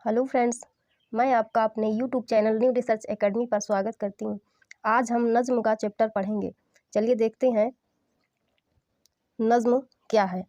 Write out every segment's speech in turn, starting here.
Hello friends, मैं आपका अपने YouTube channel new research academy पर स्वागत करती हूँ। आज हम नज़्म का चैप्टर पढ़ेंगे। चलिए देखते हैं नज़्म क्या है।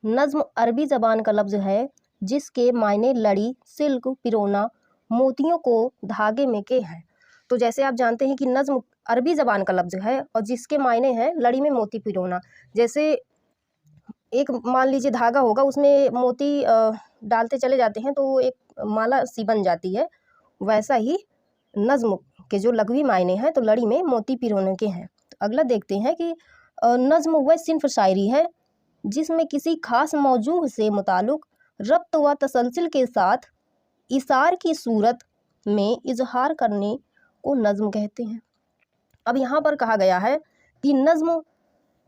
नज़्म अरबी ज़बान का लफ्ज़ है जिसके मायने लड़ी, सिल्क, पिरोना, मोतियों को धागे में के हैं। तो जैसे आप जानते हैं कि नज़्म अरबी ज़बान का लफ्ज़ है और जिसके मायने हैं लड़ी में मोती पिरोना। जैसे एक मान लीजिए धागा होगा, उसमें मोती डालते चले जाते हैं तो एक माला सी बन जाती है। वैसा ही नज़्म के जो लघवी मायने हैं तो लड़ी में मोती पिरोने के हैं। तो अगला देखते हैं कि नज़्म वह सिन्फ शायरी है जिसमें किसी खास मौजू से मुताल्लिक़ रब्त व तसलसल के साथ इशार की सूरत में इजहार करने को नज़्म कहते हैं। अब यहाँ पर कहा गया है कि नज़्म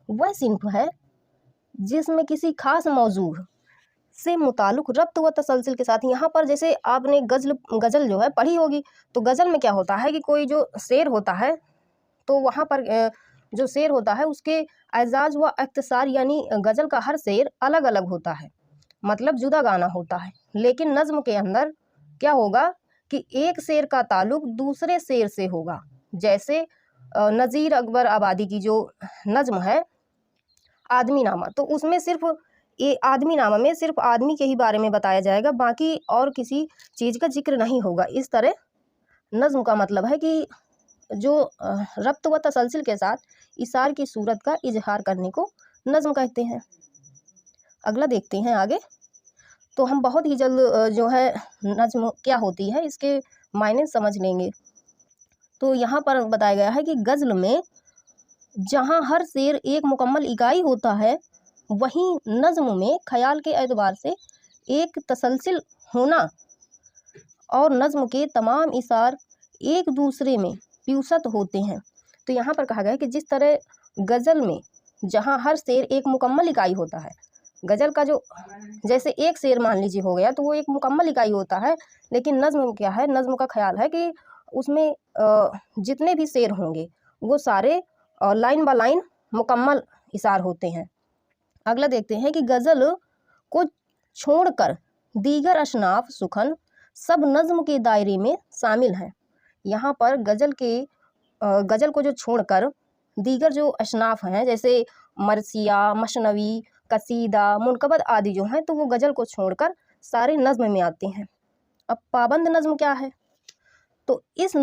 वह सिन्फ है जिसमें किसी खास मौजू से मुताल्लिक़ रब्त व तसलसल के साथ। यहाँ पर जैसे आपने गज़ल जो है पढ़ी होगी, तो गज़ल में क्या होता है कि कोई जो शेर होता है तो वहाँ पर जो शेर होता है उसके एजाज व इख्तिसार यानी गज़ल का हर शेर अलग अलग होता है, मतलब जुदा गाना होता है। लेकिन नज़्म के अंदर क्या होगा कि एक शेर का ताल्लुक़ दूसरे शेर से होगा। जैसे नज़ीर अकबर आबादी की जो नज़्म है आदमी नामा, तो उसमें सिर्फ ये आदमी नामा में सिर्फ आदमी के ही बारे में बताया जाएगा, बाकी और किसी चीज़ का जिक्र नहीं होगा। इस तरह नज़्म का मतलब है कि जो रब्त व तसलसल के साथ इशार की सूरत का इजहार करने को नज़्म कहते हैं। अगला देखते हैं आगे। तो हम बहुत ही जल्द जो है नज़्म क्या होती है इसके मायने समझ लेंगे। तो यहाँ पर बताया गया है कि गज़ल में जहाँ हर शेर एक मुकम्मल इकाई होता है, वहीं नज़्म में ख़याल के एतबार से एक तसलसल होना और नज़्म के तमाम इशार एक दूसरे में प्युसत होते हैं। तो यहाँ पर कहा गया है कि जिस तरह गज़ल में जहाँ हर शेर एक मुकम्मल इकाई होता है, गज़ल का जो जैसे एक शेर मान लीजिए हो गया तो वो एक मुकम्मल इकाई होता है। लेकिन नज़्म में क्या है, नज़्म का ख्याल है कि उसमें जितने भी शेर होंगे वो सारे लाइन बाय लाइन मुकम्मल इशार होते हैं। अगला देखते हैं कि गज़ल को छोड़कर दीगर अशनाफ सुखन सब नज़्म के दायरे में शामिल हैं। यहाँ पर गज़ल को जो छोड़कर दीगर जो अशनाफ हैं जैसे मरसिया, मशनवी, कसीदा, मुनकबत आदि जो हैं तो वो गज़ल को छोड़कर सारे नज़्म में आते हैं। अब पाबंद नज़्म क्या है, तो इस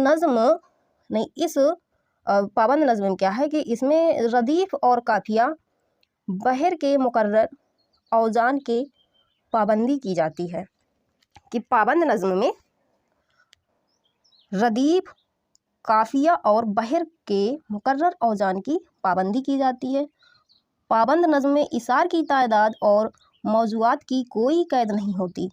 पाबंद नज़्म में क्या है कि इसमें रदीफ़ और काफिया बहर के मुकर्रर औज़ान के पाबंदी की जाती है। कि पाबंद नज़्म में रदीफ़, काफिया और बहर के मुकर्रर औज़ान की पाबंदी की जाती है। पाबंद नज़्म में इशार की तादाद और मौज़ूआत की कोई कैद नहीं होती,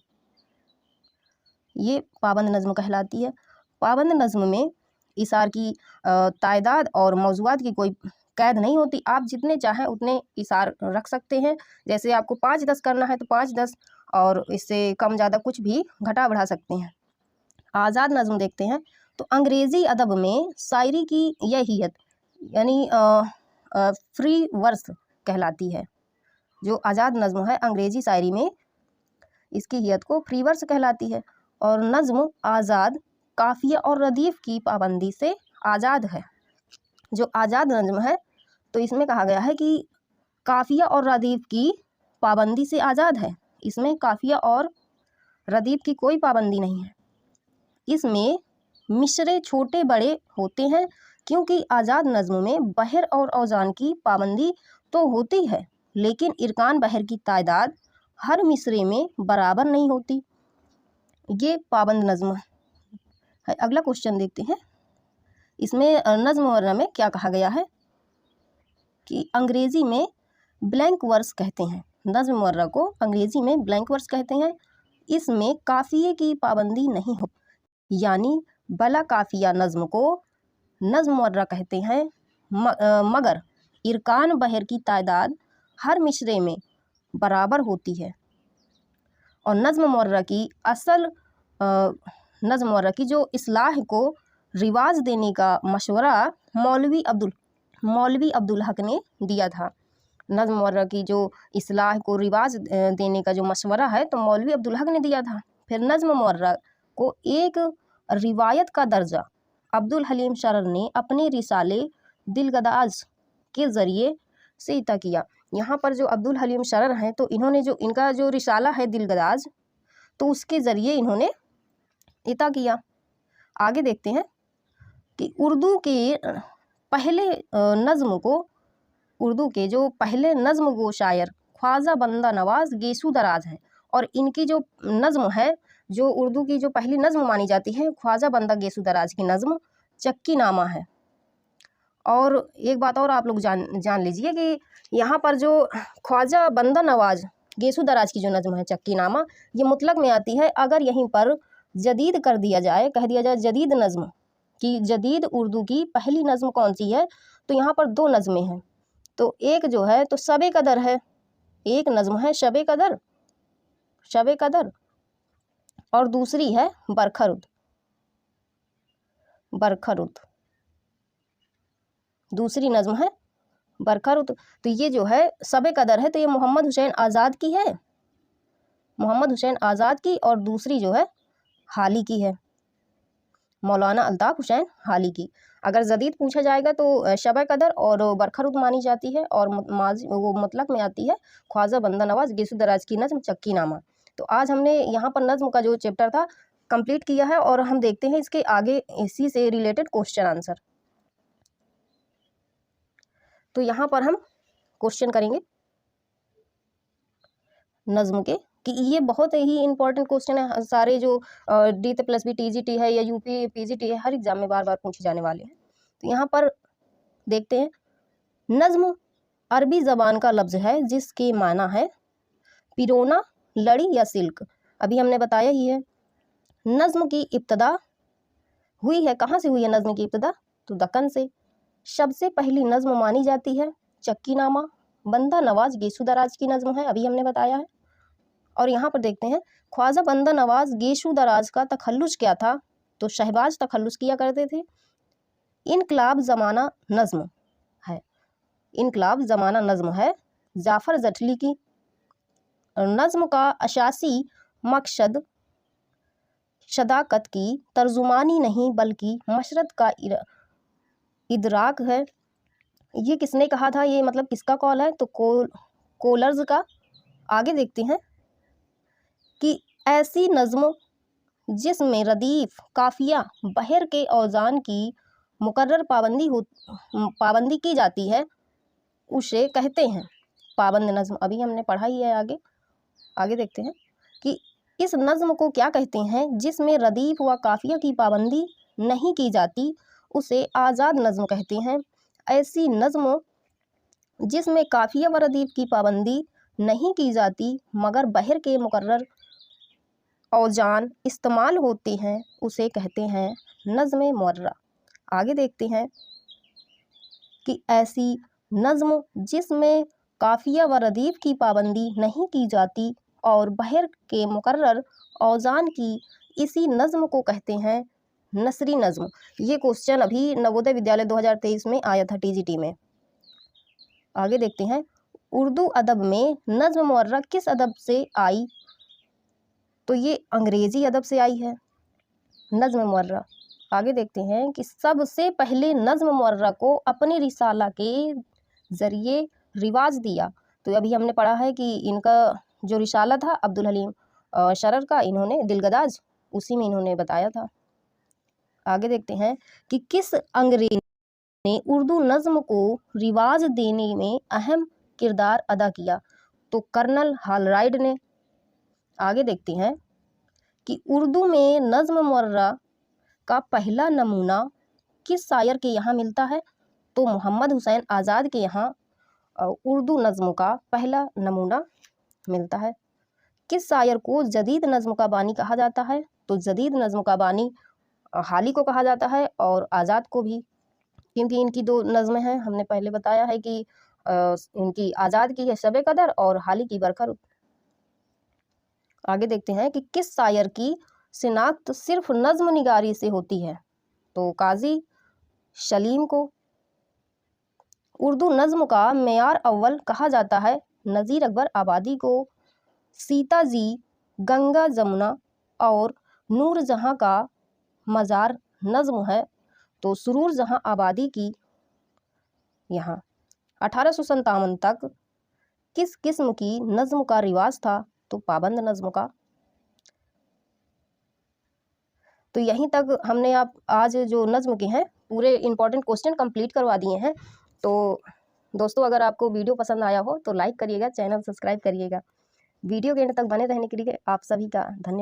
ये पाबंद नज़्म कहलाती है। पाबंद नज़्म में इशार की तादाद और मौज़ूआत की कोई कैद नहीं होती, आप जितने चाहें उतने इशार रख सकते हैं। जैसे आपको 5-10 करना है तो 5-10, और इससे कम ज़्यादा कुछ भी घटा बढ़ा सकते हैं। आज़ाद नज़्म देखते हैं। तो अंग्रेज़ी अदब में शायरी की यह हियत यानी फ्री वर्स कहलाती है। जो आज़ाद नज़्म है अंग्रेज़ी शायरी में इसकी हियत को फ्री वर्स कहलाती है। और नज़्म आज़ाद काफिया और रदीफ़ की पाबंदी से आज़ाद है। जो आज़ाद नज़्म है तो इसमें कहा गया है कि काफिया और रदीफ़ की पाबंदी से आज़ाद है। इसमें काफिया और रदीफ़ की कोई पाबंदी नहीं है। इसमें मिसरे छोटे बड़े होते हैं, क्योंकि आज़ाद नज़्म में बहर और औज़ान की पाबंदी तो होती है, लेकिन इरकान बहर की तादाद हर मिसरे में बराबर नहीं होती। ये पाबंद नज़्म है। अगला क्वेश्चन देखते हैं। इसमें नज़्म मुअर्रा में क्या कहा गया है कि अंग्रेज़ी में ब्लैंक वर्स कहते हैं। नज़्म मुअर्रा को अंग्रेज़ी में ब्लैंक वर्स कहते हैं। इसमें काफ़िए की पाबंदी नहीं हो, यानी बला काफिया नज़्म को नज़्म मुअर्रा कहते हैं, मगर इरकान बहर की तादाद हर मिसरे में बराबर होती है। और नज़्म मुअर्रा की असल नज़्म मुअर्रा की जो इस्लाह को रिवाज देने का मशवरा मौलवी अब्दुल हक ने दिया था। नज़्म मुअर्रा की जो इस्लाह को रिवाज देने का जो मशवरा है तो मौलवी अब्दुल हक ने दिया था। फिर नज्म मुअर्रा को एक रिवायत का दर्जा अब्दुल हलीम शरर ने अपने रिसाले दिलगदाज के ज़रिए से इता किया। यहाँ पर जो अब्दुल हलीम शरर हैं तो इन्होंने जो इनका जो रिसाला है दिलगदाज, तो उसके ज़रिए इन्होंने इता किया। आगे देखते हैं कि उर्दू के पहले नज़्म को, उर्दू के जो पहले नज़्म गो शायर ख्वाजा बंदा नवाज गेसू दराज हैं, और इनकी जो नज़्म है, जो उर्दू की जो पहली नज़्म मानी जाती है ख्वाजा बंदा गेसू दराज की नज़्म चक्की नामा है। और एक बात और आप लोग जान लीजिए कि यहाँ पर जो ख्वाजा बंदा नवाज गेसू दराज की जो नज़्म है चक्की नामा, ये मुतलक में आती है। अगर यहीं पर जदीद कर दिया जाए, कह दिया जाए जदीद नज़्म कि जदीद उर्दू की पहली नज़्म कौन सी है, तो यहाँ पर दो नज़में हैं। तो एक जो है तो शब कदर है, एक नज़्म है शब कदर, और दूसरी है बरखरुद, दूसरी नज़्म है बरखरुद। तो ये जो है शब कदर है तो ये मोहम्मद हुसैन आज़ाद की है, मोहम्मद हुसैन आज़ाद की, और दूसरी जो है हाली की है, मौलाना अल्ताफ़ हुसैन हाली की। अगर जदीद पूछा जाएगा तो शब कदर और बरखरुद मानी जाती है, और माजी वो मुतलक में आती है ख्वाजा बंदा नवाज गेसू दराज की नज़्म चक्की नामा। तो आज हमने यहाँ पर नज़्म का जो चैप्टर था कंप्लीट किया है, और हम देखते हैं इसके आगे इसी से रिलेटेड क्वेश्चन आंसर। तो यहाँ पर हम क्वेश्चन करेंगे नज़्म के, कि ये बहुत ही इंपॉर्टेंट क्वेश्चन है। सारे जो D+B TGT है या UP PGT है, हर एग्जाम में बार बार पूछे जाने वाले हैं। तो यहाँ पर देखते हैं, नज़्म अरबी ज़बान का लफ्ज़ है जिसके माना है पिरोना, लड़ी या सिल्क। अभी हमने बताया ही है। नज़्म की इब्तदा हुई है, कहाँ से हुई है नज़्म की इब्तदा, तो दक्कन से। सबसे पहली नज़्म मानी जाती है चक्की नामा, बंदा नवाज गेसू दराज की नज़्म है, अभी हमने बताया है। और यहाँ पर देखते हैं ख्वाजा बंदा नवाज गेसू दराज का तखल्लुस क्या था, तो शहबाज तखल्लुस किया करते थे। इनकलाब ज़माना नज़्म है, इनकलाब ज़माना नज़्म है जाफ़र जठली की। नज़्म का अशासी मकसद शदाकत की तर्जुमानी नहीं बल्कि मशरत का इदराक है। ये किसने कहा था, ये मतलब किसका कॉल है, तो कोलर्स का। आगे देखते हैं कि ऐसी नज़्म जिसमें रदीफ़ काफिया बहर के औज़ान की मुकर्रर पाबंदी की जाती है उसे कहते हैं पाबंद नज़्म। अभी हमने पढ़ा ही है। आगे देखते हैं कि इस नज़्म को क्या कहते हैं जिसमें रदीफ़ व काफिया की पाबंदी नहीं की जाती, उसे आज़ाद नज़्म कहते हैं। ऐसी नज़्म जिसमें काफिया व रदीफ़ की पाबंदी नहीं की जाती मगर बहर के मुकर्रर औजान इस्तेमाल होते हैं उसे कहते हैं नज़्म मुअर्रा। आगे देखते हैं कि ऐसी नज़्म जिसमें काफिया व रदीफ़ की पाबंदी नहीं की जाती और बहर के मुकर्रर औजान की इसी नज़्म को कहते हैं नसरी नज़्म। ये क्वेश्चन अभी नवोदय विद्यालय 2023 में आया था TGT में। आगे देखते हैं, उर्दू अदब में नज़्म मुअर्रा किस अदब से आई, तो ये अंग्रेज़ी अदब से आई है नज़्म मुअर्रा। आगे देखते हैं कि सबसे पहले नज़्म मुअर्रा को अपने रिसाला के ज़रिए रिवाज दिया। तो अभी हमने पढ़ा है कि इनका जो रिसाला था अब्दुल हलीम शरर का, इन्होंने दिलगदाज उसी में इन्होंने बताया था। आगे देखते हैं कि किस अंग्रेज़ ने उर्दू नज़्म को रिवाज देने में अहम किरदार अदा किया, तो कर्नल हॉलराइड ने। आगे देखते हैं कि उर्दू में नज़्म मुअर्रा का पहला नमूना किस शायर के यहाँ मिलता है, तो मोहम्मद हुसैन आज़ाद के यहाँ उर्दू नज़्म का पहला नमूना मिलता है। किस शायर को जदीद नज़्म का बानी कहा जाता है, तो जदीद नज़्म का बानी हाली को कहा जाता है और आज़ाद को भी, क्योंकि इनकी दो नज़्में हैं। हमने पहले बताया है कि इनकी आज़ाद की है शब कदर और हाली की बरखरुद। आगे देखते हैं कि किस शायर की शिनाख्त सिर्फ नज़्म निगारी से होती है, तो काजी सलीम को। उर्दू नज़्म का मेयार अव्वल कहा जाता है नज़ीर अकबर आबादी को। सीता जी, गंगा जमुना और नूर जहाँ का मज़ार नज़्म है, तो सुरूर जहाँ आबादी की यहाँ। 1857 तक किस किस्म की नज़्म का रिवाज था, तो पाबंद नज़्म का। तो यहीं तक हमने आप आज जो नज़्म के हैं पूरे इंपॉर्टेंट क्वेश्चन कंप्लीट करवा दिए हैं। तो दोस्तों, अगर आपको वीडियो पसंद आया हो तो लाइक करिएगा, चैनल सब्सक्राइब करिएगा। वीडियो के एंड तक बने रहने के लिए आप सभी का धन्यवाद।